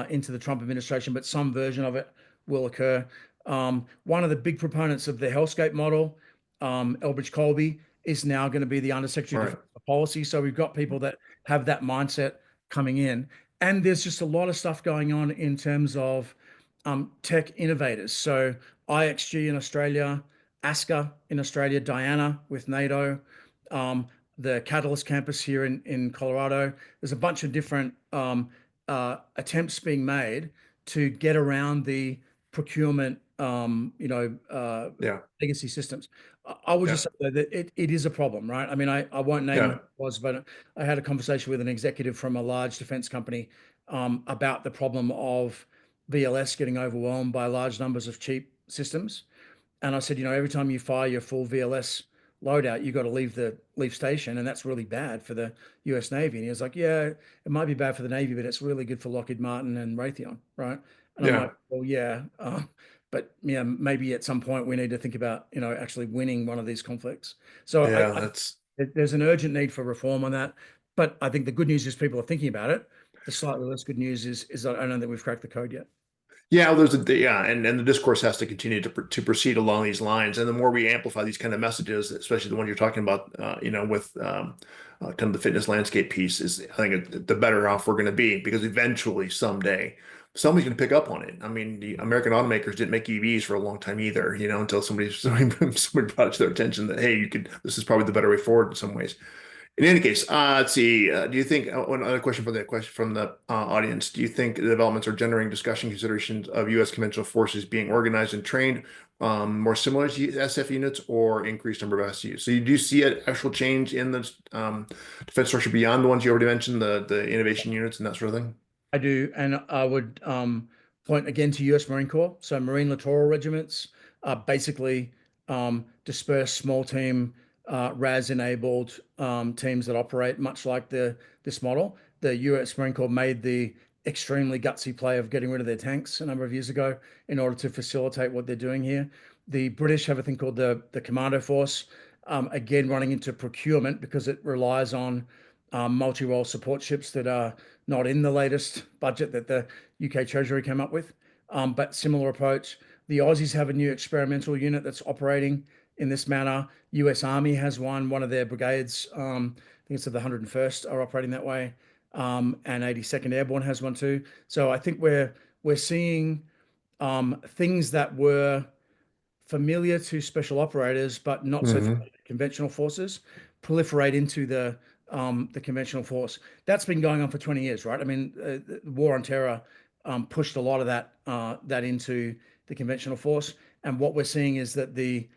Speaker 2: into the Trump administration, but some version of it will occur. One of the big proponents of the Hellscape model, Elbridge Colby, is now going to be the Undersecretary of
Speaker 1: right,
Speaker 2: Defense Policy. So we've got people that have that mindset coming in. And there's just a lot of stuff going on in terms of tech innovators. So IXG in Australia, ASCA in Australia, Diana with NATO, um, the Catalyst campus here in Colorado. There's a bunch of different attempts being made to get around the procurement,
Speaker 1: yeah,
Speaker 2: legacy systems. I would
Speaker 1: yeah,
Speaker 2: just say though that it is a problem, right? I mean, I won't name who
Speaker 1: yeah.
Speaker 2: it was, but I had a conversation with an executive from a large defense company about the problem of VLS getting overwhelmed by large numbers of cheap systems. And I said, every time you fire your full VLS loadout, you got to leave station, and that's really bad for the U.S. Navy. And he was like, yeah, it might be bad for the Navy, but it's really good for Lockheed Martin and Raytheon, right? And I'm
Speaker 1: Yeah.
Speaker 2: like, well, yeah, but yeah, maybe at some point we need to think about, actually winning one of these conflicts. So
Speaker 1: Yeah,
Speaker 2: I
Speaker 1: that's
Speaker 2: there's an urgent need for reform on that. But I think the good news is people are thinking about it. The slightly less good news is I don't know that we've cracked the code yet.
Speaker 1: yeah, and the discourse has to continue to proceed along these lines. And the more we amplify these kind of messages, especially the one you're talking about, with kind of the fitness landscape piece, is I think the better off we're going to be because eventually someday somebody's going to pick up on it. I mean, the American automakers didn't make EVs for a long time either, until somebody brought it to their attention that, hey, this is probably the better way forward in some ways. In any case, let's see. Do you think one other question from the audience? Do you think the developments are generating discussion considerations of U.S. conventional forces being organized and trained more similar to SF units or increased number of SUs? So you do see an actual change in the defense structure beyond the ones you already mentioned, the innovation units and that sort of thing?
Speaker 2: I do, and I would point again to U.S. Marine Corps. So Marine littoral regiments are basically dispersed small team RAS-enabled teams that operate much like this model. The U.S. Marine Corps made the extremely gutsy play of getting rid of their tanks a number of years ago in order to facilitate what they're doing here. The British have a thing called the Commando Force, again running into procurement because it relies on multi-role support ships that are not in the latest budget that the UK Treasury came up with, but similar approach. The Aussies have a new experimental unit that's operating in this manner. US Army has one of their brigades, I think it's of the 101st, are operating that way, and 82nd Airborne has one too. So I think we're seeing things that were familiar to special operators, but not so
Speaker 1: Hmm.
Speaker 2: familiar to conventional forces, proliferate into the conventional force. That's been going on for 20 years, right? I mean, the war on terror pushed a lot of that into the conventional force, and what we're seeing is that the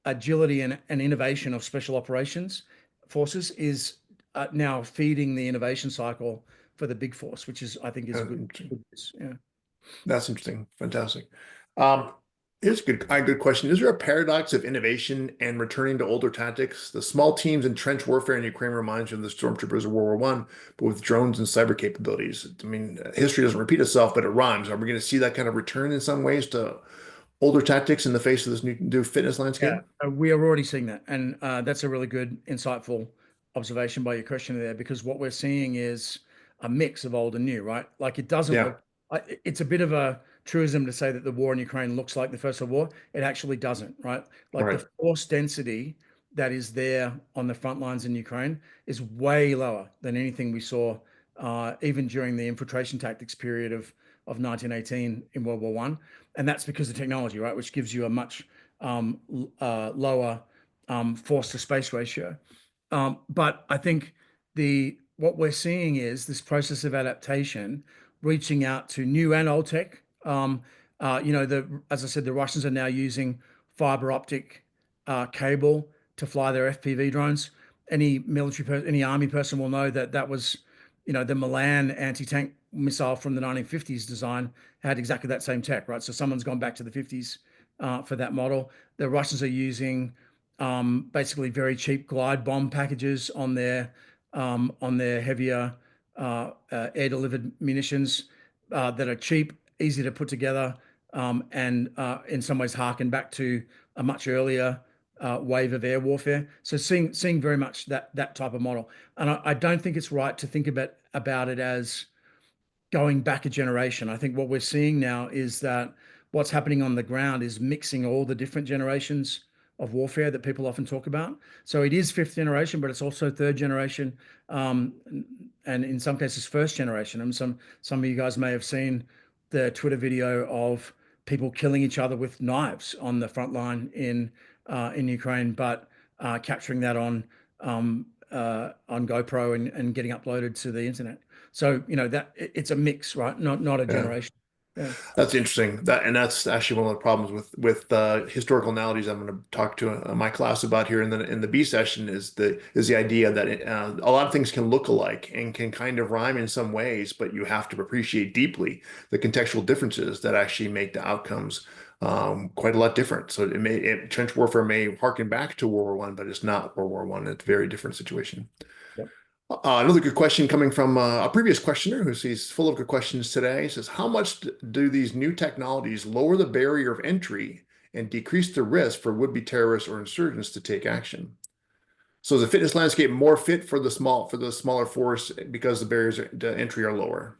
Speaker 2: agility and innovation of special operations forces is now feeding the innovation cycle for the big force, which is I think is a good news. Yeah.
Speaker 1: That's interesting. Fantastic. Um, Here's a good question. Is there a paradox of innovation and returning to older tactics? The small teams in trench warfare in Ukraine reminds you of the stormtroopers of World War One, but with drones and cyber capabilities. I mean, history doesn't repeat itself, but it rhymes. Are we going to see that kind of return in some ways to older tactics in the face of this new fitness
Speaker 2: Yeah,
Speaker 1: landscape?
Speaker 2: we are already seeing that, and that's a really good, insightful observation by your question there, because what we're seeing is a mix of old and new, right? Like it doesn't
Speaker 1: Yeah,
Speaker 2: look. It's a bit of a truism to say that the war in Ukraine looks like the First World War. It actually doesn't, right? Like the
Speaker 1: right.
Speaker 2: force density that is there on the front lines in Ukraine is way lower than anything we saw, even during the infiltration tactics period of 1918 in World War One, and that's because of technology, right, which gives you a much lower force to space ratio. But I think the what we're seeing is this process of adaptation, reaching out to new and old tech. As I said, the Russians are now using fiber optic cable to fly their FPV drones. Any army person will know that that was, the Milan anti-tank missile from the 1950s design had exactly that same tech, right? So someone's gone back to the 50s for that model. The Russians are using basically very cheap glide bomb packages on their heavier air delivered munitions that are cheap, easy to put together, and in some ways harken back to a much earlier wave of air warfare. So seeing very much that type of model, and I don't think it's right to think about it as going back a generation. I think what we're seeing now is that what's happening on the ground is mixing all the different generations of warfare that people often talk about. So it is fifth generation, but it's also third generation, um, and in some cases first generation. And some of you guys may have seen the Twitter video of people killing each other with knives on the front line in Ukraine, but capturing that on GoPro and getting uploaded to the internet. So that it's a mix, right? Not a
Speaker 1: Yeah.
Speaker 2: generation. Yeah.
Speaker 1: That's interesting. That's actually one of the problems with historical analogies I'm going to talk to my class about here in the B session is the idea that a lot of things can look alike and can kind of rhyme in some ways, but you have to appreciate deeply the contextual differences that actually make the outcomes quite a lot different. So trench warfare may harken back to World War I, but it's not World War I. It's a very different situation.
Speaker 2: Yep.
Speaker 1: Another good question coming from a previous questioner he's full of good questions today. He says, how much do these new technologies lower the barrier of entry and decrease the risk for would-be terrorists or insurgents to take action? So is the fitness landscape more fit for the smaller force because the barriers to entry are lower?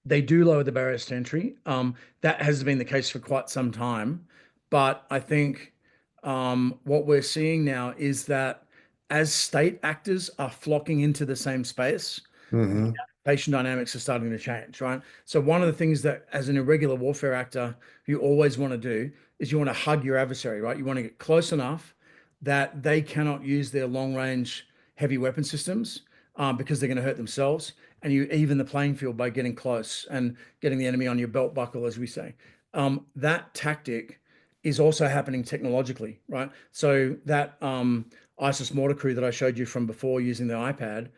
Speaker 2: They do lower the barriers to entry. That has been the case for quite some time. But I think what we're seeing now is that as state actors are flocking into the same space,
Speaker 1: Hmm.
Speaker 2: patient dynamics are starting to change, right? So one of the things that as an irregular warfare actor, you always want to do is you want to hug your adversary, right? You want to get close enough that they cannot use their long range heavy weapon systems because they're going to hurt themselves. And you even the playing field by getting close and getting the enemy on your belt buckle, as we say. That tactic is also happening technologically, right? So that ISIS mortar crew that I showed you from before using the iPad,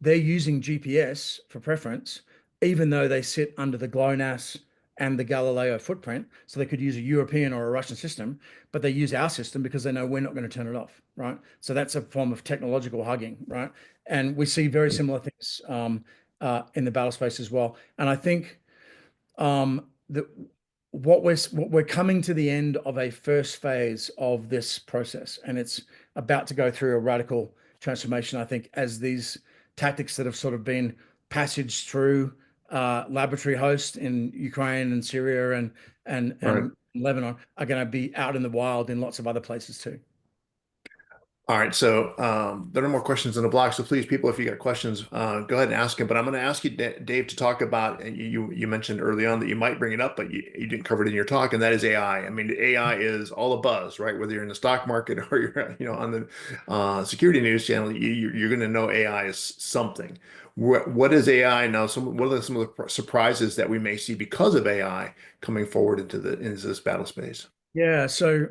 Speaker 2: they're using GPS for preference, even though they sit under the GLONASS and the Galileo footprint. So they could use a European or a Russian system, but they use our system because they know we're not going to turn it off, right? So that's a form of technological hugging, right? And we see very similar things in the battle space as well. And I think that what we're coming to the end of a first phase of this process, and it's about to go through a radical transformation. I think as these tactics that have sort of been passaged through laboratory hosts in Ukraine and Syria
Speaker 1: Right.
Speaker 2: and Lebanon are going to be out in the wild in lots of other places too.
Speaker 1: All right, so there are no more questions in the block. So please, people, if you got questions, go ahead and ask them. But I'm going to ask you, Dave, to talk about. You mentioned early on that you might bring it up, but you didn't cover it in your talk, and that is AI. I mean, AI is all a buzz, right? Whether you're in the stock market or you're, on the security news channel, you're going to know AI is something. What is AI now? What are some of the surprises that we may see because of AI coming forward into this battle space?
Speaker 2: Yeah. So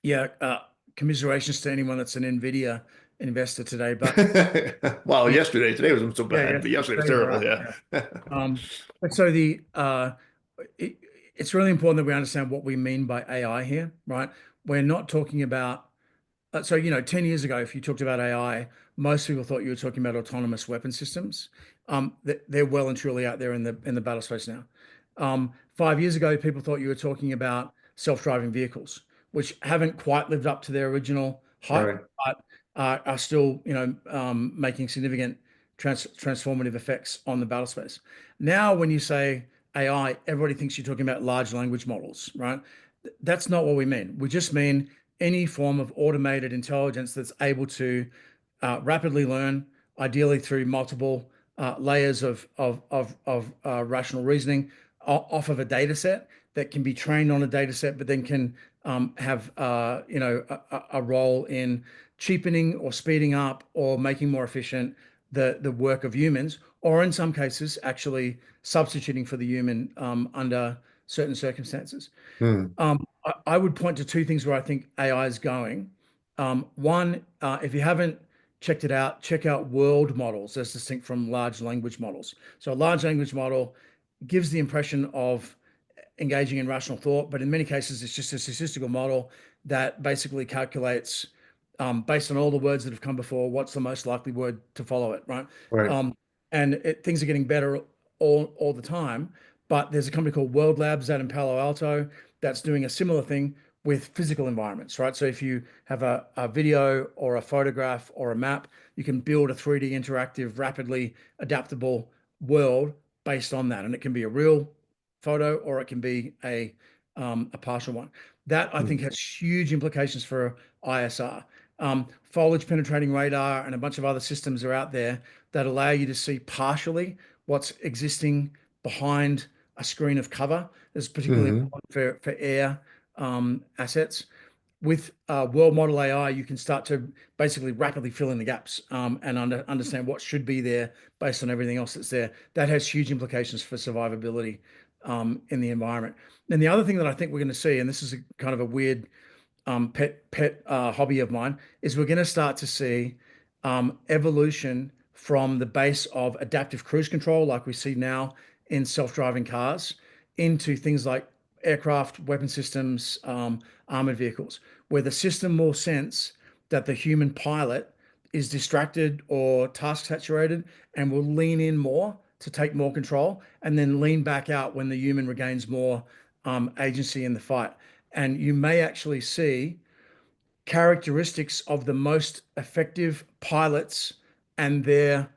Speaker 2: yeah, commiserations to anyone that's an Nvidia investor today, but
Speaker 1: Well,
Speaker 2: the
Speaker 1: today wasn't so
Speaker 2: yeah,
Speaker 1: bad,
Speaker 2: yeah,
Speaker 1: but yesterday was
Speaker 2: today's all
Speaker 1: terrible.
Speaker 2: right.
Speaker 1: Yeah.
Speaker 2: Yeah. But so it, it's really important that we understand what we mean by AI here, right? We're not talking about so 10 years ago, if you talked about AI, most people thought you were talking about autonomous weapon systems. They're well and truly out there in the battle space now. 5 years ago, people thought you were talking about self-driving vehicles, which haven't quite lived up to their original hype,
Speaker 1: Right.
Speaker 2: but are still, making significant transformative effects on the battle space. Now, when you say AI, everybody thinks you're talking about large language models, right? That's not what we mean. We just mean any form of automated intelligence that's able to rapidly learn, ideally through multiple layers of rational reasoning off of a data set that can be trained on a data set, but then can have a role in cheapening or speeding up or making more efficient the work of humans, or in some cases actually substituting for the human under certain circumstances.
Speaker 1: Hmm.
Speaker 2: I would point to two things where I think AI is going. One, if you haven't checked it out, check out world models as distinct from large language models. So a large language model gives the impression of engaging in rational thought, but in many cases, it's just a statistical model that basically calculates, based on all the words that have come before, what's the most likely word to follow it, right?
Speaker 1: Right.
Speaker 2: Um, things are getting better all the time. But there's a company called World Labs out in Palo Alto that's doing a similar thing with physical environments, right? So if you have a video or a photograph or a map, you can build a 3D interactive, rapidly adaptable world based on that. And it can be a real photo or it can be a partial one. That I
Speaker 1: Hmm.
Speaker 2: think has huge implications for ISR. Foliage penetrating radar and a bunch of other systems are out there that allow you to see partially what's existing behind a screen of cover. This is particularly
Speaker 1: Hmm.
Speaker 2: important for air assets. With world model AI, you can start to basically rapidly fill in the gaps and understand what should be there based on everything else that's there. That has huge implications for survivability in the environment. And the other thing that I think we're going to see, and this is a kind of a weird pet hobby of mine, is we're going to start to see evolution from the base of adaptive cruise control, like we see now in self-driving cars, into things like aircraft, weapon systems, armored vehicles, where the system will sense that the human pilot is distracted or task saturated and will lean in more to take more control and then lean back out when the human regains more agency in the fight. And you may actually see characteristics of the most effective pilots and their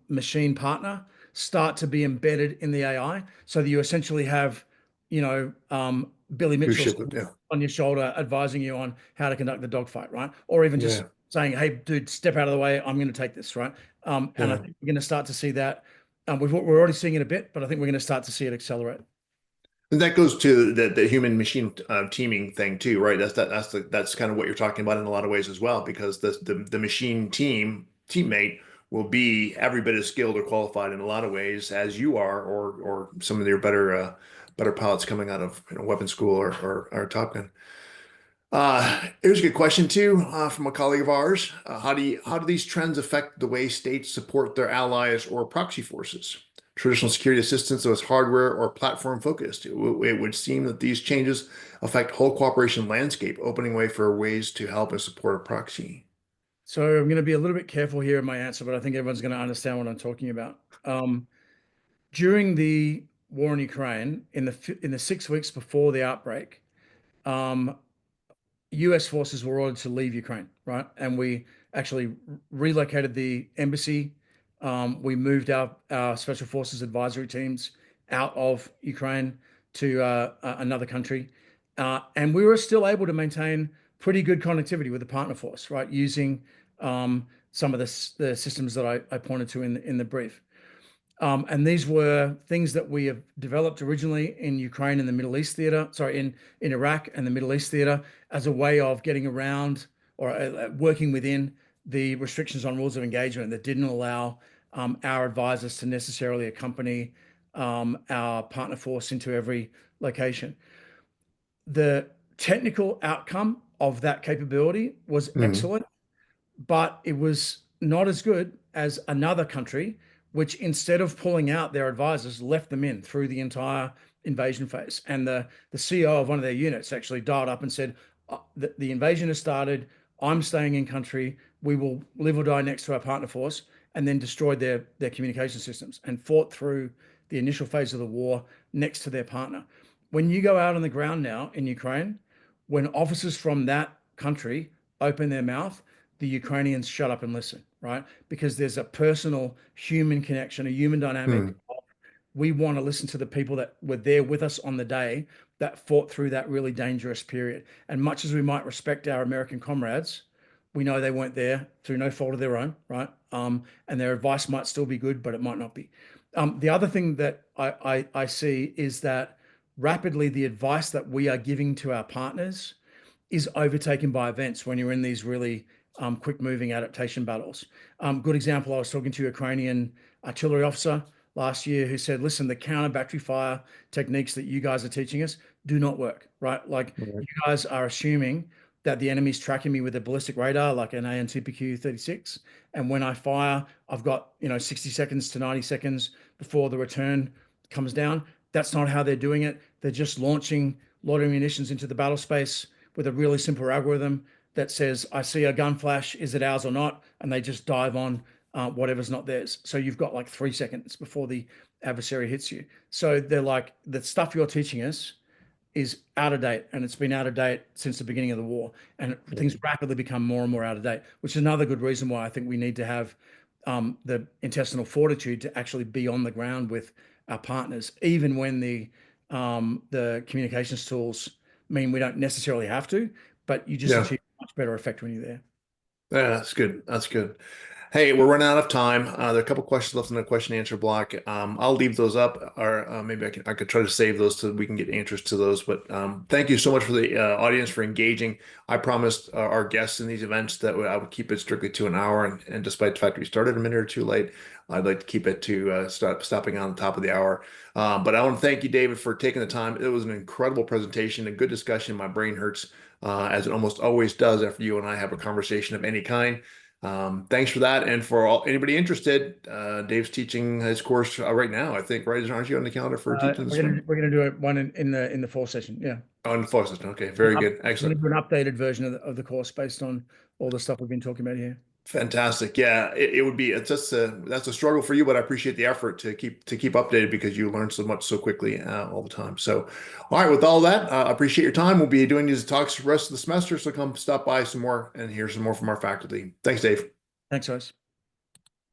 Speaker 2: machine partner start to be embedded in the AI, so that you essentially have, Billy Mitchell
Speaker 1: Leadership. Yeah.
Speaker 2: on your shoulder advising you on how to conduct the dogfight, right? Or even just
Speaker 1: Yeah.
Speaker 2: saying, "Hey, dude, step out of the way. I'm going to take this," right? And I
Speaker 1: Yeah.
Speaker 2: think we're going to start to see that. We're already seeing it a bit, but I think we're going to start to see it accelerate.
Speaker 1: And that goes to the human machine teaming thing too, right? That's kind of what you're talking about in a lot of ways as well, because the machine teammate will be every bit as skilled or qualified in a lot of ways as you are, or some of your better pilots coming out of weapon school or Top Gun. Here's a good question too, from a colleague of ours. How do these trends affect the way states support their allies or proxy forces? Traditional security assistance that was hardware or platform focused. It would seem that these changes affect whole cooperation landscape, opening way for ways to help and support a proxy.
Speaker 2: So I'm going to be a little bit careful here in my answer, but I think everyone's going to understand what I'm talking about. During the war in Ukraine, in the 6 weeks before the outbreak, um, US forces were ordered to leave Ukraine, right? And we actually relocated the embassy. We moved our special forces advisory teams out of Ukraine to another country. And we were still able to maintain pretty good connectivity with the partner force, right? Using some of the systems that I pointed to in the brief. And these were things that we have developed originally in Ukraine and the Middle East theater, sorry, in Iraq and the Middle East theater, as a way of getting around or working within the restrictions on rules of engagement that didn't allow our advisors to necessarily accompany our partner force into every location. The technical outcome of that capability was
Speaker 1: Mhm.
Speaker 2: excellent, but it was not as good as another country, which instead of pulling out their advisors, left them in through the entire invasion phase. And the CEO of one of their units actually dialed up and said, the invasion has started. I'm staying in country. We will live or die next to our partner force," and then destroyed their communication systems and fought through the initial phase of the war next to their partner. When you go out on the ground now in Ukraine, when officers from that country open their mouth, the Ukrainians shut up and listen, right? Because there's a personal human connection, a human dynamic.
Speaker 1: Mhm.
Speaker 2: We want to listen to the people that were there with us on the day that fought through that really dangerous period. And much as we might respect our American comrades, we know they weren't there through no fault of their own, right? And their advice might still be good, but it might not be. The other thing that I see is that rapidly the advice that we are giving to our partners is overtaken by events when you're in these really quick moving adaptation battles. Good example, I was talking to a Ukrainian artillery officer last year who said, "Listen, the counter battery fire techniques that you guys are teaching us do not work, right? Like,
Speaker 1: Right.
Speaker 2: you guys are assuming that the enemy's tracking me with a ballistic radar, like an ANTPQ 36. And when I fire, I've got, 60 seconds to 90 seconds before the return comes down. That's not how they're doing it. They're just launching loitering munitions into the battle space with a really simple algorithm that says, I see a gun flash, is it ours or not? And they just dive on whatever's not theirs. So you've got like 3 seconds before the adversary hits you. So they're like, the stuff you're teaching us is out of date, and it's been out of date since the beginning of the war. And things rapidly become more and more out of date, which is another good reason why I think we need to have the intestinal fortitude to actually be on the ground with our partners, even when the communications tools mean we don't necessarily have to, but you just
Speaker 1: Yeah.
Speaker 2: achieve much better effect when you're there.
Speaker 1: Yeah, that's good. That's good. Hey, we're running out of time. There are a couple questions left in the question and answer block. I'll leave those up, or maybe I could try to save those so we can get answers to those. But thank you so much for the audience for engaging. I promised our guests in these events that I would keep it strictly to an hour, and despite the fact we started a minute or two late, I'd like to keep it to stopping on the top of the hour. But I want to thank you, David, for taking the time. It was an incredible presentation, a good discussion. My brain hurts, as it almost always does after you and I have a conversation of any kind. Thanks for that. And for anybody interested, Dave's teaching his course right now, I think, right? Aren't you on the calendar for teaching this one?
Speaker 2: We're gonna do it one in the fall session. Yeah.
Speaker 1: Oh, in the fall system. Okay, very good.
Speaker 2: We're gonna
Speaker 1: Excellent.
Speaker 2: do an updated version of the course based on all the stuff we've been talking about here.
Speaker 1: Fantastic. Yeah, it would be, it's just that's a struggle for you, but I appreciate the effort to keep updated because you learn so much so quickly all the time. So, all right, with all that, I appreciate your time. We'll be doing these talks the rest of the semester, so come stop by some more and hear some more from our faculty. Thanks, Dave.
Speaker 2: Thanks, guys.